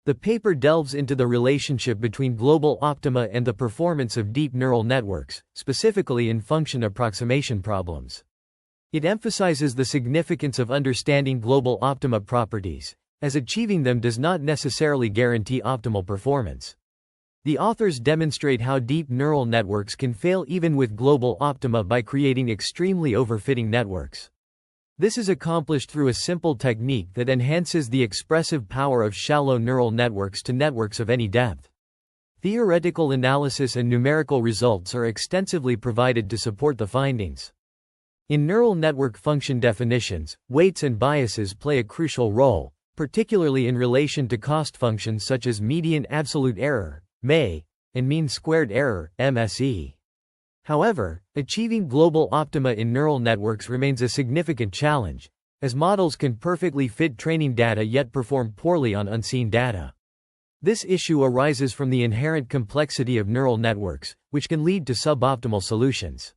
The paper delves into the relationship between global optima and the performance of deep neural networks, specifically in function approximation problems. It emphasizes the significance of understanding global optima properties, as achieving them does not necessarily guarantee optimal performance. The authors demonstrate how deep neural networks can fail even with global optima by creating extremely overfitting networks. This is accomplished through a simple technique that enhances the expressive power of shallow neural networks to networks of any depth. Theoretical analysis and numerical results are extensively provided to support the findings. In neural network function definitions, weights and biases play a crucial role, particularly in relation to cost functions such as median absolute error, (MEA), and mean squared error, (MSE). However, achieving global optima in neural networks remains a significant challenge, as models can perfectly fit training data yet perform poorly on unseen data. This issue arises from the inherent complexity of neural networks, which can lead to suboptimal solutions.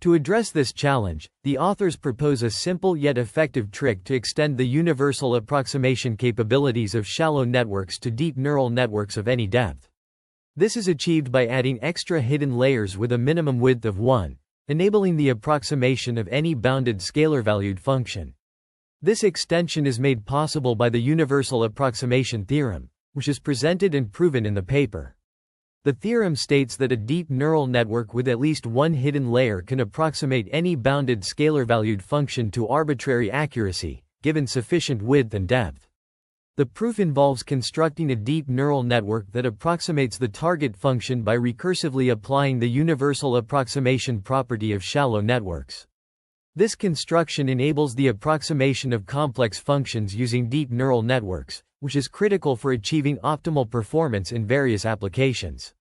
To address this challenge, the authors propose a simple yet effective trick to extend the universal approximation capabilities of shallow networks to deep neural networks of any depth. This is achieved by adding extra hidden layers with a minimum width of 1, enabling the approximation of any bounded scalar-valued function. This extension is made possible by the universal approximation theorem, which is presented and proven in the paper. The theorem states that a deep neural network with at least one hidden layer can approximate any bounded scalar-valued function to arbitrary accuracy, given sufficient width and depth. The proof involves constructing a deep neural network that approximates the target function by recursively applying the universal approximation property of shallow networks. This construction enables the approximation of complex functions using deep neural networks, which is critical for achieving optimal performance in various applications.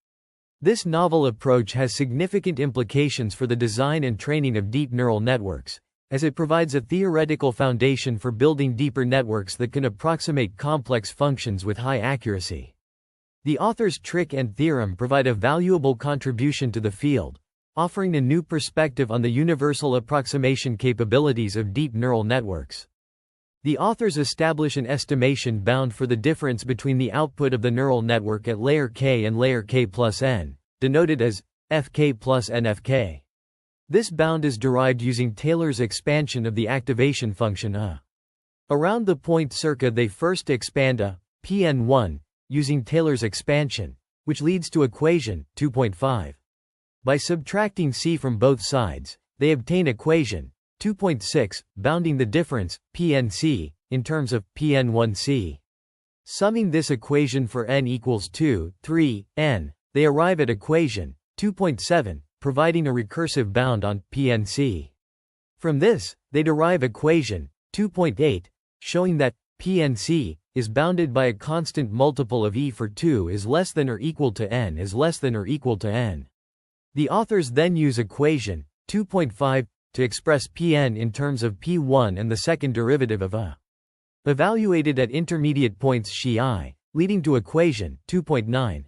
This novel approach has significant implications for the design and training of deep neural networks, as it provides a theoretical foundation for building deeper networks that can approximate complex functions with high accuracy. The author's trick and theorem provide a valuable contribution to the field, offering a new perspective on the universal approximation capabilities of deep neural networks. The authors establish an estimation bound for the difference between the output of the neural network at layer k and layer k plus n, denoted as fk plus nfk. This bound is derived using Taylor's expansion of the activation function A. Around the point circa they first expand A, Pn1, using Taylor's expansion, which leads to equation 2.5. By subtracting c from both sides, they obtain equation 2.6, bounding the difference, Pnc, in terms of Pn1c. Summing this equation for n equals 2, 3, n, they arrive at equation 2.7. Providing a recursive bound on Pnc. From this, they derive equation 2.8, showing that Pnc is bounded by a constant multiple of e for 2 is less than or equal to n is less than or equal to n. The authors then use equation 2.5 to express Pn in terms of P1 and the second derivative of A. Evaluated at intermediate points xi, leading to equation 2.9.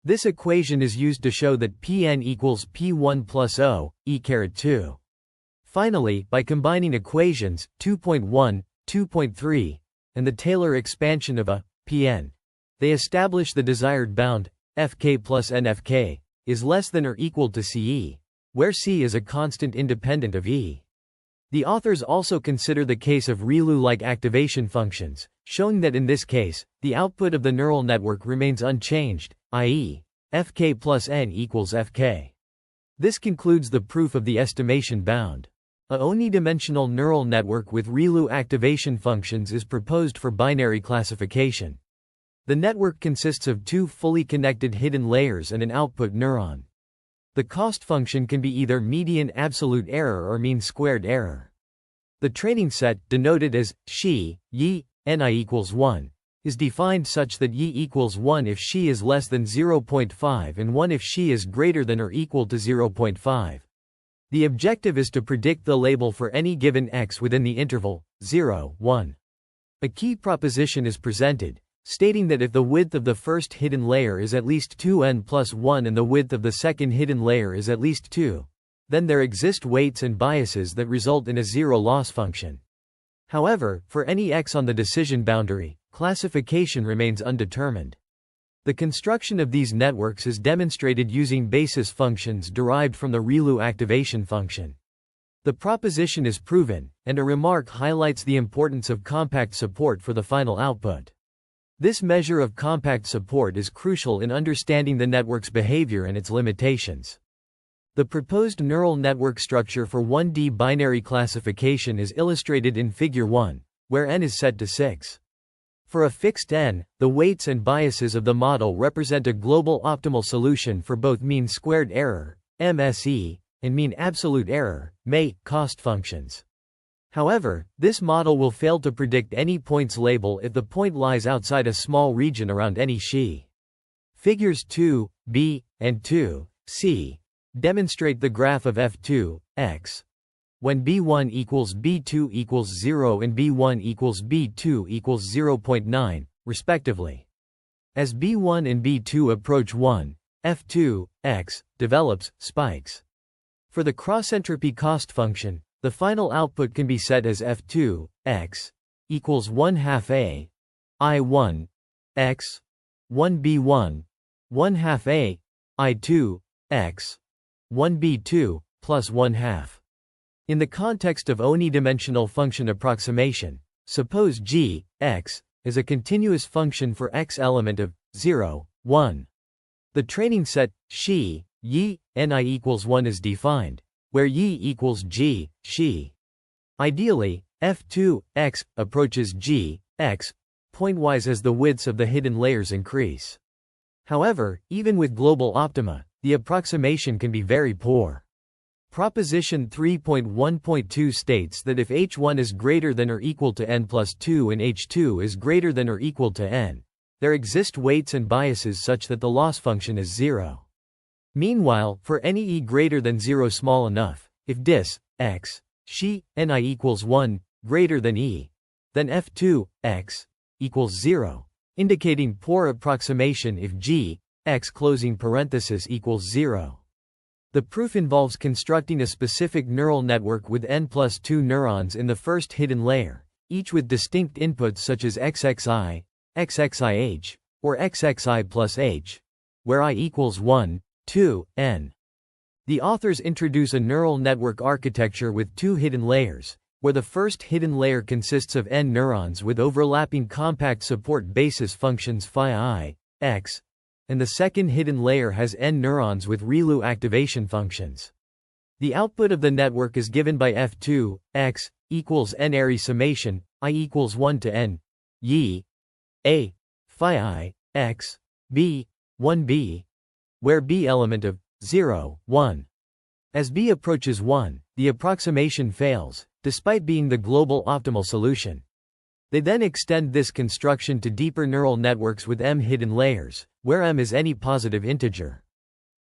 This equation is used to show that Pn equals P1 plus O, e caret 2. Finally, by combining equations 2.1, 2.3, and the Taylor expansion of A, Pn, they establish the desired bound, fk plus nfk, is less than or equal to Ce, where C is a constant independent of E. The authors also consider the case of ReLU-like activation functions, showing that in this case, the output of the neural network remains unchanged, i.e., fk plus n equals fk. This concludes the proof of the estimation bound. A unidimensional neural network with ReLU activation functions is proposed for binary classification. The network consists of two fully connected hidden layers and an output neuron. The cost function can be either median absolute error or mean squared error. The training set, denoted as xi, yi, ni equals 1, is defined such that yi equals 1 if xi is less than 0.5 and 1 if xi is greater than or equal to 0.5. The objective is to predict the label for any given x within the interval 0, 1. A key proposition is presented, stating that if the width of the first hidden layer is at least 2n plus 1 and the width of the second hidden layer is at least 2, then there exist weights and biases that result in a zero-loss function. However, for any x on the decision boundary, classification remains undetermined. The construction of these networks is demonstrated using basis functions derived from the ReLU activation function. The proposition is proven, and a remark highlights the importance of compact support for the final output. This measure of compact support is crucial in understanding the network's behavior and its limitations. The proposed neural network structure for 1D binary classification is illustrated in Figure 1, where n is set to 6. For a fixed n, the weights and biases of the model represent a global optimal solution for both mean squared error, MSE, and mean absolute error, MA, cost functions. However, this model will fail to predict any points label if the point lies outside a small region around any xi. Figures 2b and 2c demonstrate the graph of f2, x, when b1 equals b2 equals 0 and b1 equals b2 equals 0.9, respectively. As b1 and b2 approach 1, f2, x, develops spikes. For the cross-entropy cost function, the final output can be set as f2, x, equals 1/2 a, I1, x, 1b1, 1/2 a, I2, x, 1b2, plus 1/2. In the context of unidimensional function approximation, suppose g, x, is a continuous function for x element of 0, 1. The training set, xi, yi, ni equals 1 is defined, where yi equals g, xi. Ideally, f2, x, approaches g, x, pointwise as the widths of the hidden layers increase. However, even with global optima, the approximation can be very poor. Proposition 3.1.2 states that if h1 is greater than or equal to n plus 2 and h2 is greater than or equal to n, there exist weights and biases such that the loss function is 0. Meanwhile, for any e greater than 0 small enough, if dis, x, xi, ni equals 1, greater than e, then f2, x, equals 0, indicating poor approximation if g, x closing parenthesis equals 0. The proof involves constructing a specific neural network with n plus 2 neurons in the first hidden layer, each with distinct inputs such as xxi, xxih, or xxi plus h, where I equals 1, 2, n. The authors introduce a neural network architecture with 2 hidden layers, where the first hidden layer consists of n neurons with overlapping compact support basis functions phi I, x, and the second hidden layer has n neurons with ReLU activation functions. The output of the network is given by f2, x, equals n array summation, I equals 1 to n, yi, a, phi I, x, b, 1b, where b element of 0, 1. As b approaches 1, the approximation fails, despite being the global optimal solution. They then extend this construction to deeper neural networks with m hidden layers, where m is any positive integer.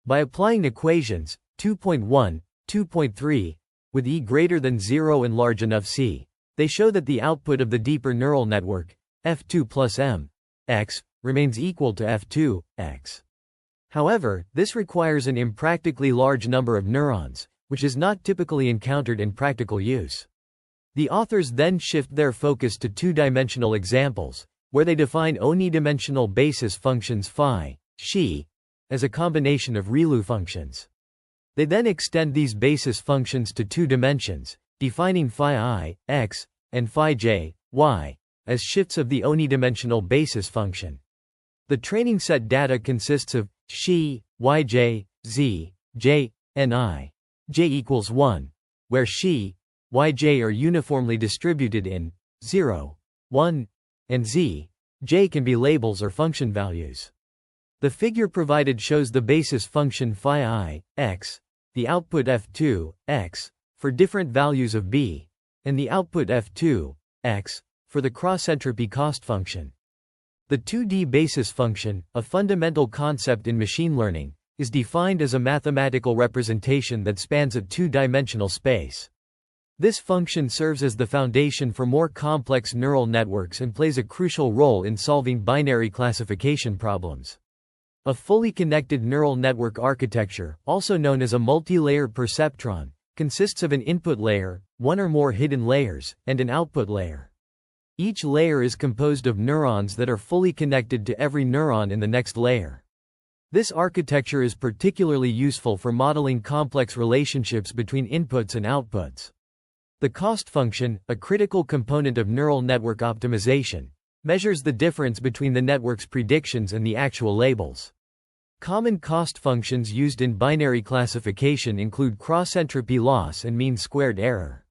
By applying equations 2.1, 2.3, with e greater than 0 and large enough c, they show that the output of the deeper neural network, f2 plus m, x, remains equal to f2, x. However, this requires an impractically large number of neurons, which is not typically encountered in practical use. The authors then shift their focus to 2-dimensional examples, where they define unidimensional basis functions phi, xi, as a combination of ReLU functions. They then extend these basis functions to 2 dimensions, defining phi I, x, and phi j, y, as shifts of the unidimensional basis function. The training set data consists of xi, yj, z, j, and I, j equals 1, where xi, yj are uniformly distributed in 0, 1, and z, j can be labels or function values. The figure provided shows the basis function phi I, x, the output f2, x, for different values of b, and the output f2, x, for the cross-entropy cost function. The 2D basis function, a fundamental concept in machine learning, is defined as a mathematical representation that spans a 2-dimensional space. This function serves as the foundation for more complex neural networks and plays a crucial role in solving binary classification problems. A fully connected neural network architecture, also known as a multi-layered perceptron, consists of an input layer, one or more hidden layers, and an output layer. Each layer is composed of neurons that are fully connected to every neuron in the next layer. This architecture is particularly useful for modeling complex relationships between inputs and outputs. The cost function, a critical component of neural network optimization, measures the difference between the network's predictions and the actual labels. Common cost functions used in binary classification include cross-entropy loss and mean-squared error.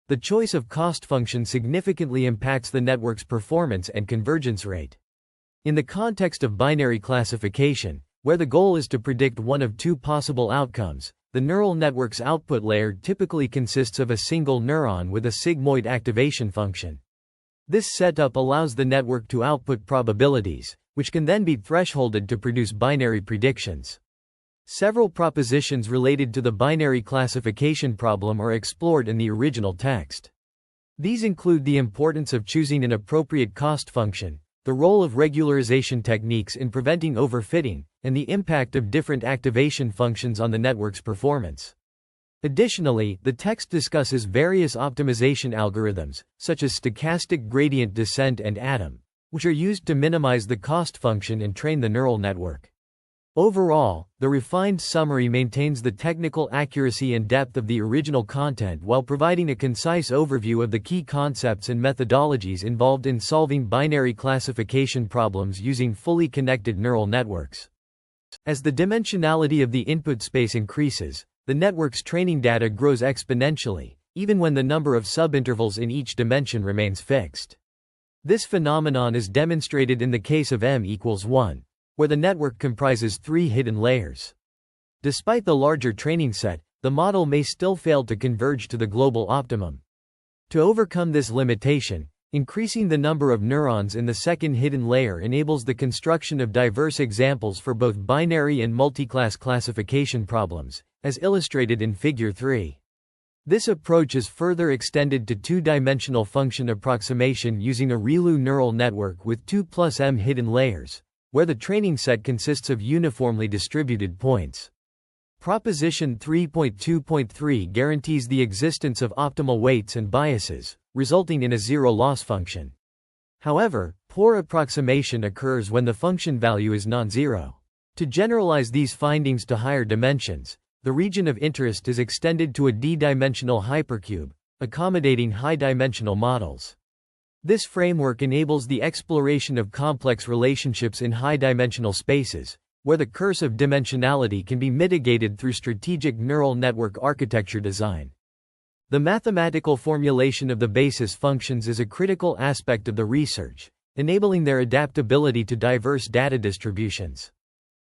The choice of cost function significantly impacts the network's performance and convergence rate. In the context of binary classification, where the goal is to predict one of two possible outcomes, the neural network's output layer typically consists of a single neuron with a sigmoid activation function. This setup allows the network to output probabilities, which can then be thresholded to produce binary predictions. Several propositions related to the binary classification problem are explored in the original text. These include the importance of choosing an appropriate cost function, the role of regularization techniques in preventing overfitting, and the impact of different activation functions on the network's performance. Additionally, the text discusses various optimization algorithms, such as stochastic gradient descent and ATOM, which are used to minimize the cost function and train the neural network. Overall, the refined summary maintains the technical accuracy and depth of the original content while providing a concise overview of the key concepts and methodologies involved in solving binary classification problems using fully connected neural networks. As the dimensionality of the input space increases, the network's training data grows exponentially, even when the number of subintervals in each dimension remains fixed. This phenomenon is demonstrated in the case of m equals 1, where the network comprises 3 hidden layers. Despite the larger training set, the model may still fail to converge to the global optimum. To overcome this limitation, increasing the number of neurons in the second hidden layer enables the construction of diverse examples for both binary and multiclass classification problems, as illustrated in Figure 3. This approach is further extended to two-dimensional function approximation using a ReLU neural network with 2 plus m hidden layers, where the training set consists of uniformly distributed points. Proposition 3.2.3 guarantees the existence of optimal weights and biases, resulting in a zero-loss function. However, poor approximation occurs when the function value is non-zero. To generalize these findings to higher dimensions, the region of interest is extended to a d-dimensional hypercube, accommodating high-dimensional models. This framework enables the exploration of complex relationships in high-dimensional spaces, where the curse of dimensionality can be mitigated through strategic neural network architecture design. The mathematical formulation of the basis functions is a critical aspect of the research, enabling their adaptability to diverse data distributions.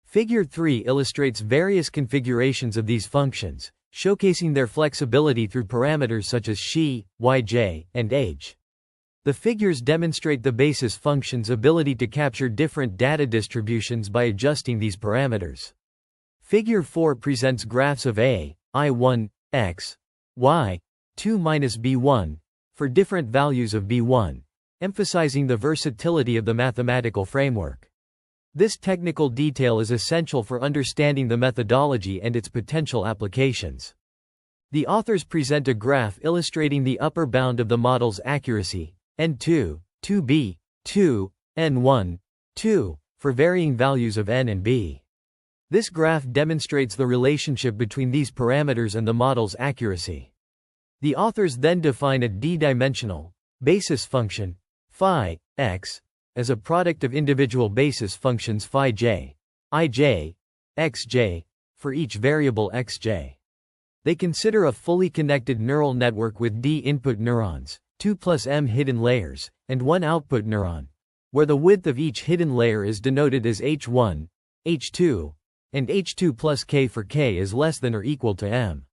Figure 3 illustrates various configurations of these functions, showcasing their flexibility through parameters such as xi, yj, and age. The figures demonstrate the basis function's ability to capture different data distributions by adjusting these parameters. Figure 4 presents graphs of a, I1, x, y, 2 minus b1, for different values of b1, emphasizing the versatility of the mathematical framework. This technical detail is essential for understanding the methodology and its potential applications. The authors present a graph illustrating the upper bound of the model's accuracy, n2, 2b, 2, n1, 2, for varying values of n and b. This graph demonstrates the relationship between these parameters and the model's accuracy. The authors then define a d-dimensional basis function, phi x, as a product of individual basis functions phi j, ij, xj, for each variable xj. They consider a fully connected neural network with d input neurons, 2 plus m hidden layers, and 1 output neuron, where the width of each hidden layer is denoted as h1, h2, and h2 plus k for k is less than or equal to m.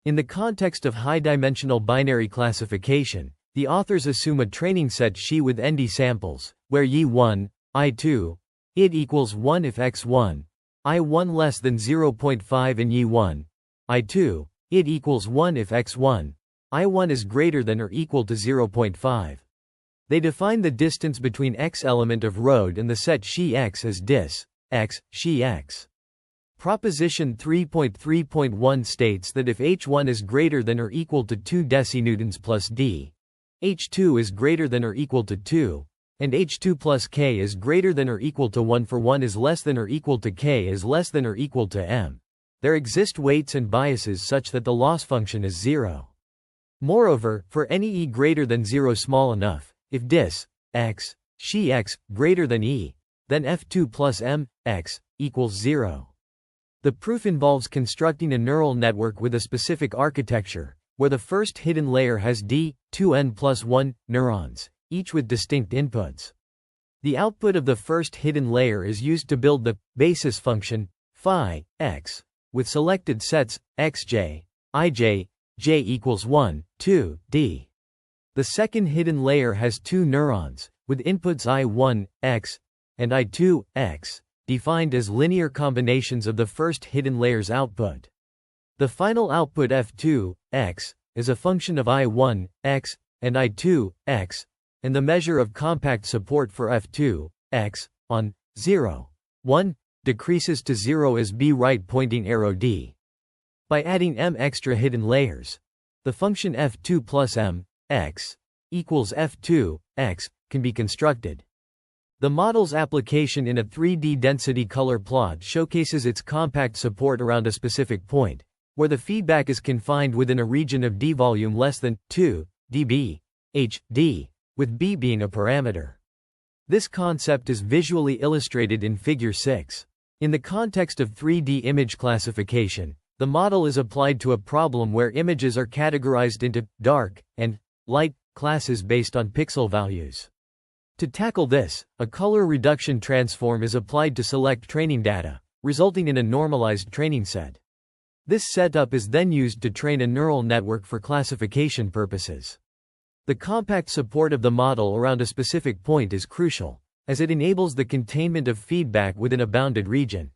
In the context of high-dimensional binary classification, the authors assume a training set xi with nd samples, where y1, I2, it equals 1 if x1, I1 less than 0.5 and y1, I2, it equals 1 if x1, I1 is greater than or equal to 0.5. They define the distance between x element of ROAD and the set xi x as dis, x, xi x. Proposition 3.3.1 states that if h1 is greater than or equal to 2 decinewtons plus d, h2 is greater than or equal to 2, and h2 plus k is greater than or equal to 1 for 1 is less than or equal to k is less than or equal to m. There exist weights and biases such that the loss function is 0. Moreover, for any e greater than 0 small enough, if dis x, xi x, greater than e, then f2 plus m x equals 0. The proof involves constructing a neural network with a specific architecture, where the first hidden layer has d(2n plus 1) neurons, each with distinct inputs. The output of the first hidden layer is used to build the basis function phi x, with selected sets xj, ij, j equals 1, 2, d. The second hidden layer has two neurons, with inputs I1, x, and I2, x, defined as linear combinations of the first hidden layer's output. The final output f2, x, is a function of I1, x, and I2, x, and the measure of compact support for f2, x, on 0, 1, decreases to 0 as b right pointing arrow d. By adding m extra hidden layers, the function f2 plus m, x, equals f2, x, can be constructed. The model's application in a 3D density color plot showcases its compact support around a specific point, where the feedback is confined within a region of d volume less than 2 dB, h, d, with b being a parameter. This concept is visually illustrated in Figure 6. In the context of 3D image classification, the model is applied to a problem where images are categorized into dark and light classes based on pixel values. To tackle this, a color reduction transform is applied to select training data, resulting in a normalized training set. This setup is then used to train a neural network for classification purposes. The compact support of the model around a specific point is crucial, as it enables the containment of feedback within a bounded region.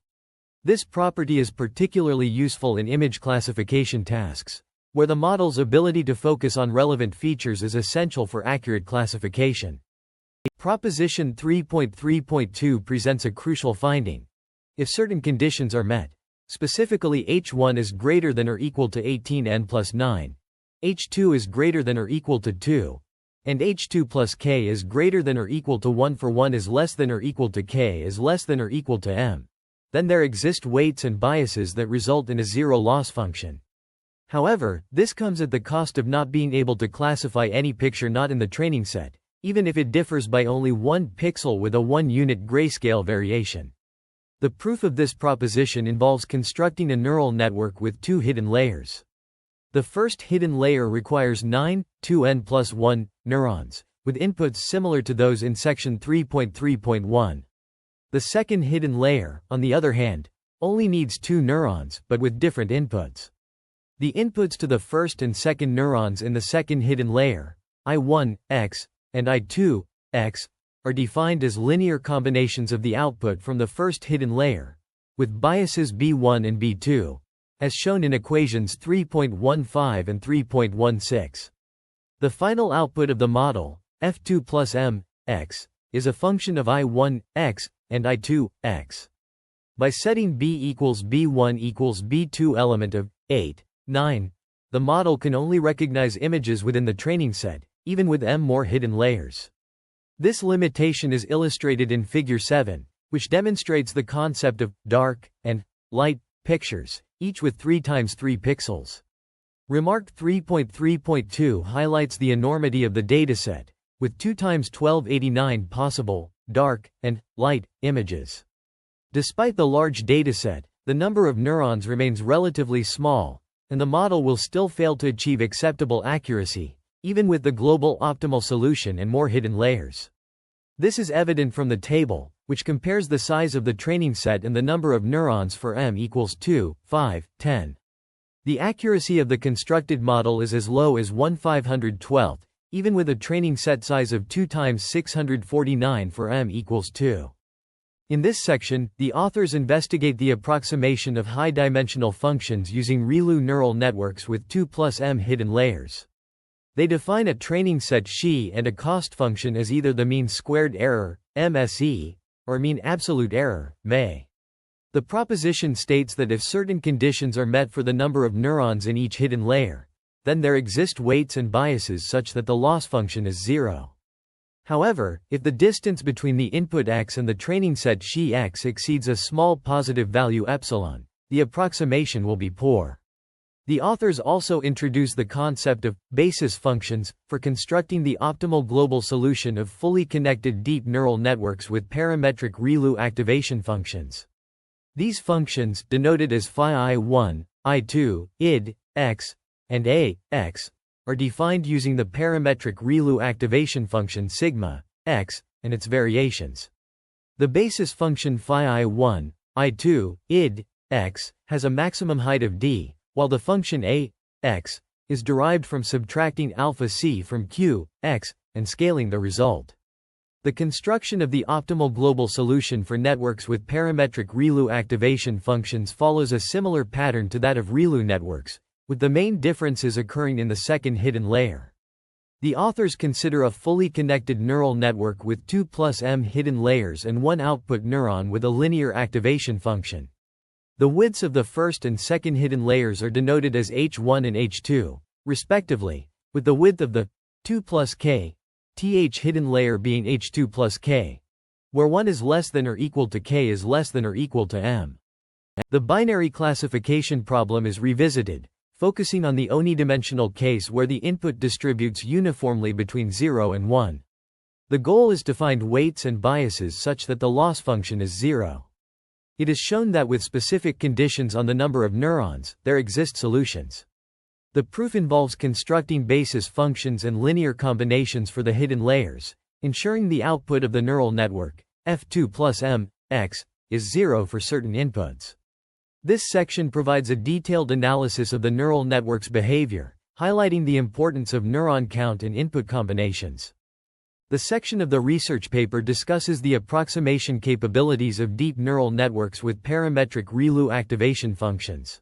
This property is particularly useful in image classification tasks, where the model's ability to focus on relevant features is essential for accurate classification. Proposition 3.3.2 presents a crucial finding. If certain conditions are met, specifically h1 is greater than or equal to 18n plus 9, h2 is greater than or equal to 2, and h2 plus k is greater than or equal to 1 for 1 is less than or equal to k is less than or equal to m, then there exist weights and biases that result in a zero loss function. However, this comes at the cost of not being able to classify any picture not in the training set, even if it differs by only 1 pixel with a 1-unit grayscale variation. The proof of this proposition involves constructing a neural network with two hidden layers. The first hidden layer requires 2n plus 1 neurons, with inputs similar to those in section 3.3.1. The second hidden layer, on the other hand, only needs 2 neurons, but with different inputs. The inputs to the first and second neurons in the second hidden layer, I1, x, and I2, x, are defined as linear combinations of the output from the first hidden layer, with biases b1 and b2, as shown in equations 3.15 and 3.16. The final output of the model, f2 plus m, x, is a function of I1, x, and I2, x. By setting b equals b1 equals b2 element of 8, 9, the model can only recognize images within the training set, even with m more hidden layers. This limitation is illustrated in Figure 7, which demonstrates the concept of dark and light pictures, each with 3 × 3 pixels. Remark 3.3.2 highlights the enormity of the dataset, with 2 × 1289 possible dark and light images. Despite the large dataset, the number of neurons remains relatively small, and the model will still fail to achieve acceptable accuracy, even with the global optimal solution and more hidden layers. This is evident from the table, which compares the size of the training set and the number of neurons for m equals 2, 5, 10. The accuracy of the constructed model is as low as 1/512th, even with a training set size of 2 × 649 for m equals 2. In this section, the authors investigate the approximation of high-dimensional functions using ReLU neural networks with 2 plus m hidden layers. They define a training set xi and a cost function as either the mean squared error, MSE, or mean absolute error, ME. The proposition states that if certain conditions are met for the number of neurons in each hidden layer, then there exist weights and biases such that the loss function is 0. However, if the distance between the input x and the training set xi x exceeds a small positive value epsilon, the approximation will be poor. The authors also introduce the concept of basis functions for constructing the optimal global solution of fully connected deep neural networks with parametric ReLU activation functions. These functions, denoted as phi I1, I2, id, x, and a, x, are defined using the parametric ReLU activation function sigma, x, and its variations. The basis function phi I1, I2, id, x, has a maximum height of d, while the function a, x, is derived from subtracting alpha c from q, x, and scaling the result. The construction of the optimal global solution for networks with parametric ReLU activation functions follows a similar pattern to that of ReLU networks, with the main differences occurring in the second hidden layer. The authors consider a fully connected neural network with 2 plus m hidden layers and one output neuron with a linear activation function. The widths of the first and second hidden layers are denoted as h1 and h2, respectively, with the width of the 2 plus k, th hidden layer being h2 plus k, where 1 is less than or equal to k is less than or equal to m. The binary classification problem is revisited, focusing on the unidimensional case where the input distributes uniformly between 0 and 1. The goal is to find weights and biases such that the loss function is 0. It is shown that with specific conditions on the number of neurons, there exist solutions. The proof involves constructing basis functions and linear combinations for the hidden layers, ensuring the output of the neural network, f2 plus m, x, is 0 for certain inputs. This section provides a detailed analysis of the neural network's behavior, highlighting the importance of neuron count and input combinations. The section of the research paper discusses the approximation capabilities of deep neural networks with parametric ReLU activation functions.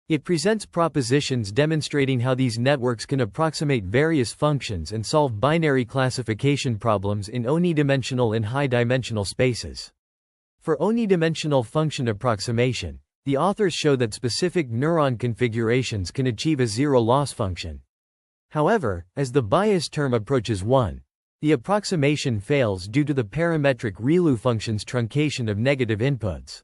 It presents propositions demonstrating how these networks can approximate various functions and solve binary classification problems in unidimensional and high-dimensional spaces. For unidimensional function approximation, the authors show that specific neuron configurations can achieve a zero loss function. However, as the bias term approaches 1, the approximation fails due to the parametric ReLU function's truncation of negative inputs.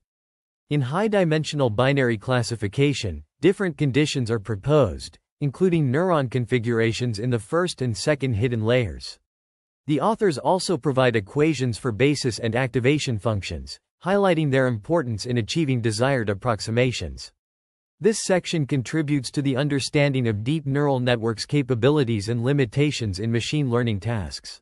In high-dimensional binary classification, different conditions are proposed, including neuron configurations in the first and second hidden layers. The authors also provide equations for basis and activation functions, highlighting their importance in achieving desired approximations. This section contributes to the understanding of deep neural networks' capabilities and limitations in machine learning tasks.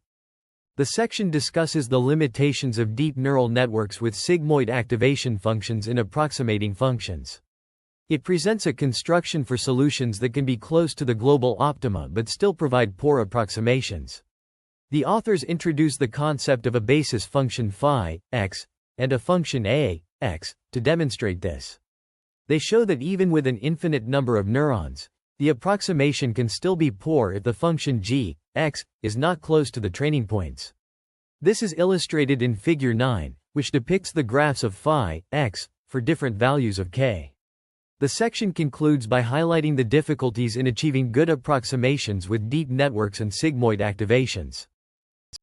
The section discusses the limitations of deep neural networks with sigmoid activation functions in approximating functions. It presents a construction for solutions that can be close to the global optima but still provide poor approximations. The authors introduce the concept of a basis function phi, x, and a function a, x, to demonstrate this. They show that even with an infinite number of neurons, the approximation can still be poor if the function g, x, is not close to the training points. This is illustrated in Figure 9, which depicts the graphs of phi, x, for different values of k. The section concludes by highlighting the difficulties in achieving good approximations with deep networks and sigmoid activations.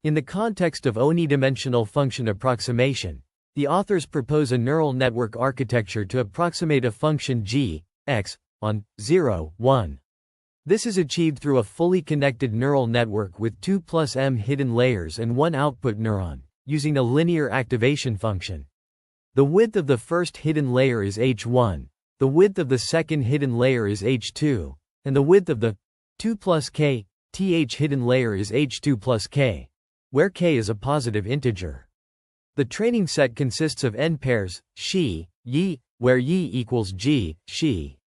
In the context of unidimensional function approximation, the authors propose a neural network architecture to approximate a function g, x, on 0, 1. This is achieved through a fully connected neural network with 2 plus m hidden layers and one output neuron, using a linear activation function. The width of the first hidden layer is h1, the width of the second hidden layer is h2, and the width of the 2 plus k, th hidden layer is h2 plus k, where k is a positive integer. The training set consists of n pairs, xi, yi, where yi equals g, xi.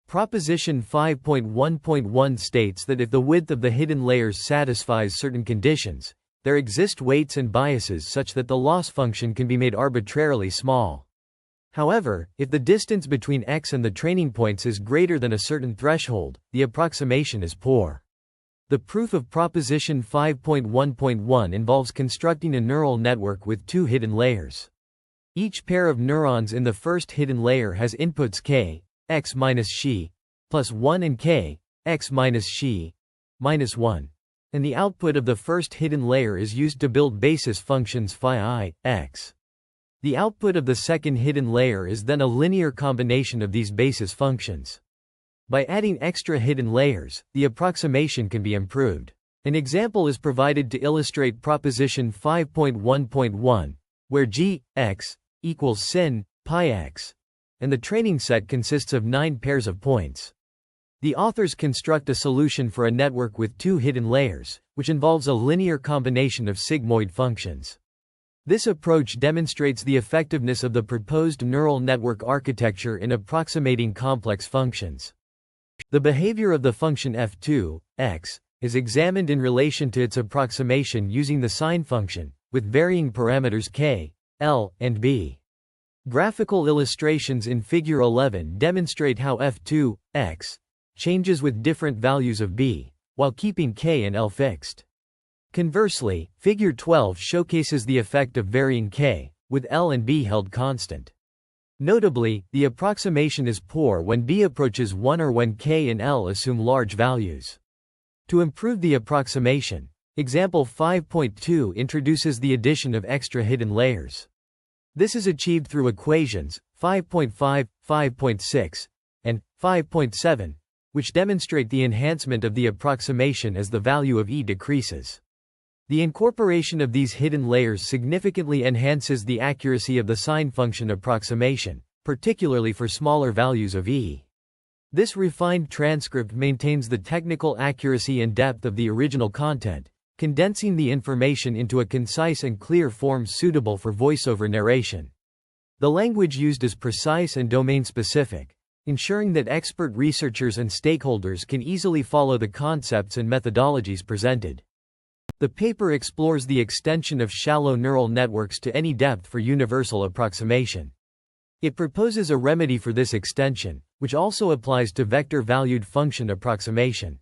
Proposition 5.1.1 states that if the width of the hidden layers satisfies certain conditions, there exist weights and biases such that the loss function can be made arbitrarily small. However, if the distance between x and the training points is greater than a certain threshold, the approximation is poor. The proof of proposition 5.1.1 involves constructing a neural network with 2 hidden layers. Each pair of neurons in the first hidden layer has inputs k, x minus xi, plus 1 and k, x minus xi minus 1. And the output of the first hidden layer is used to build basis functions phi I, x. The output of the second hidden layer is then a linear combination of these basis functions. By adding extra hidden layers, the approximation can be improved. An example is provided to illustrate proposition 5.1.1, where g, x, equals sin, pi x, and the training set consists of 9 pairs of points. The authors construct a solution for a network with 2 hidden layers, which involves a linear combination of sigmoid functions. This approach demonstrates the effectiveness of the proposed neural network architecture in approximating complex functions. The behavior of the function f2, x, is examined in relation to its approximation using the sign function, with varying parameters k, l, and b. Graphical illustrations in Figure 11 demonstrate how f2, x, changes with different values of b, while keeping k and l fixed. Conversely, Figure 12 showcases the effect of varying k, with l and b held constant. Notably, the approximation is poor when b approaches 1 or when k and l assume large values. To improve the approximation, example 5.2 introduces the addition of extra hidden layers. This is achieved through equations 5.5, 5.6, and 5.7, which demonstrate the enhancement of the approximation as the value of e decreases. The incorporation of these hidden layers significantly enhances the accuracy of the sign function approximation, particularly for smaller values of e. This refined transcript maintains the technical accuracy and depth of the original content, condensing the information into a concise and clear form suitable for voiceover narration. The language used is precise and domain-specific, ensuring that expert researchers and stakeholders can easily follow the concepts and methodologies presented. The paper explores the extension of shallow neural networks to any depth for universal approximation. It proposes a remedy for this extension, which also applies to vector-valued function approximation.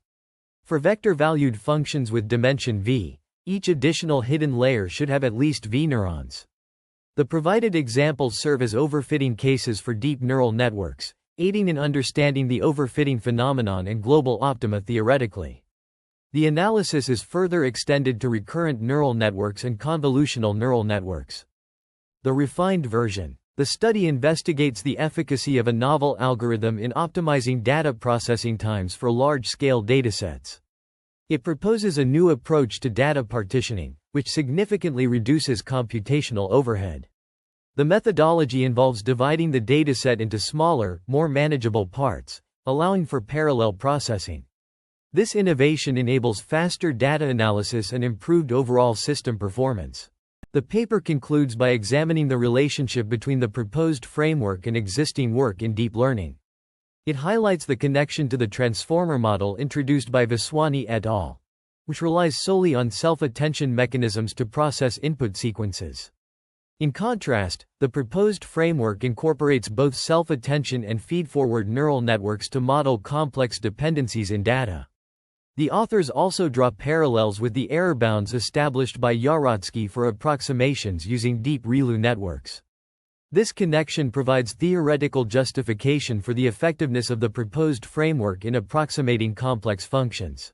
For vector-valued functions with dimension v, each additional hidden layer should have at least v neurons. The provided examples serve as overfitting cases for deep neural networks, aiding in understanding the overfitting phenomenon and global optima theoretically. The analysis is further extended to recurrent neural networks and convolutional neural networks. The refined version. The study investigates the efficacy of a novel algorithm in optimizing data processing times for large-scale datasets. It proposes a new approach to data partitioning, which significantly reduces computational overhead. The methodology involves dividing the dataset into smaller, more manageable parts, allowing for parallel processing. This innovation enables faster data analysis and improved overall system performance. The paper concludes by examining the relationship between the proposed framework and existing work in deep learning. It highlights the connection to the transformer model introduced by Vaswani et al., which relies solely on self-attention mechanisms to process input sequences. In contrast, the proposed framework incorporates both self-attention and feed-forward neural networks to model complex dependencies in data. The authors also draw parallels with the error bounds established by Yarotsky for approximations using deep ReLU networks. This connection provides theoretical justification for the effectiveness of the proposed framework in approximating complex functions.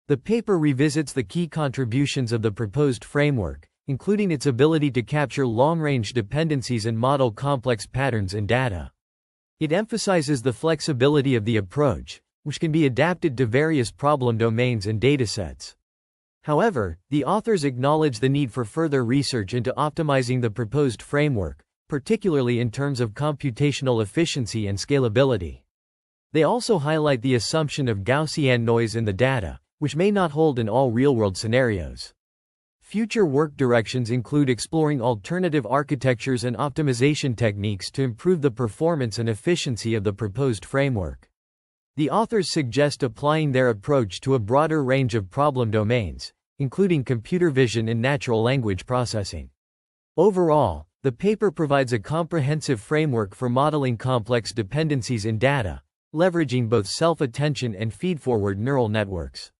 The paper revisits the key contributions of the proposed framework, including its ability to capture long-range dependencies and model complex patterns in data. It emphasizes the flexibility of the approach, which can be adapted to various problem domains and datasets. However, the authors acknowledge the need for further research into optimizing the proposed framework, particularly in terms of computational efficiency and scalability. They also highlight the assumption of Gaussian noise in the data, which may not hold in all real-world scenarios. Future work directions include exploring alternative architectures and optimization techniques to improve the performance and efficiency of the proposed framework. The authors suggest applying their approach to a broader range of problem domains, including computer vision and natural language processing. Overall, the paper provides a comprehensive framework for modeling complex dependencies in data, leveraging both self-attention and feed-forward neural networks.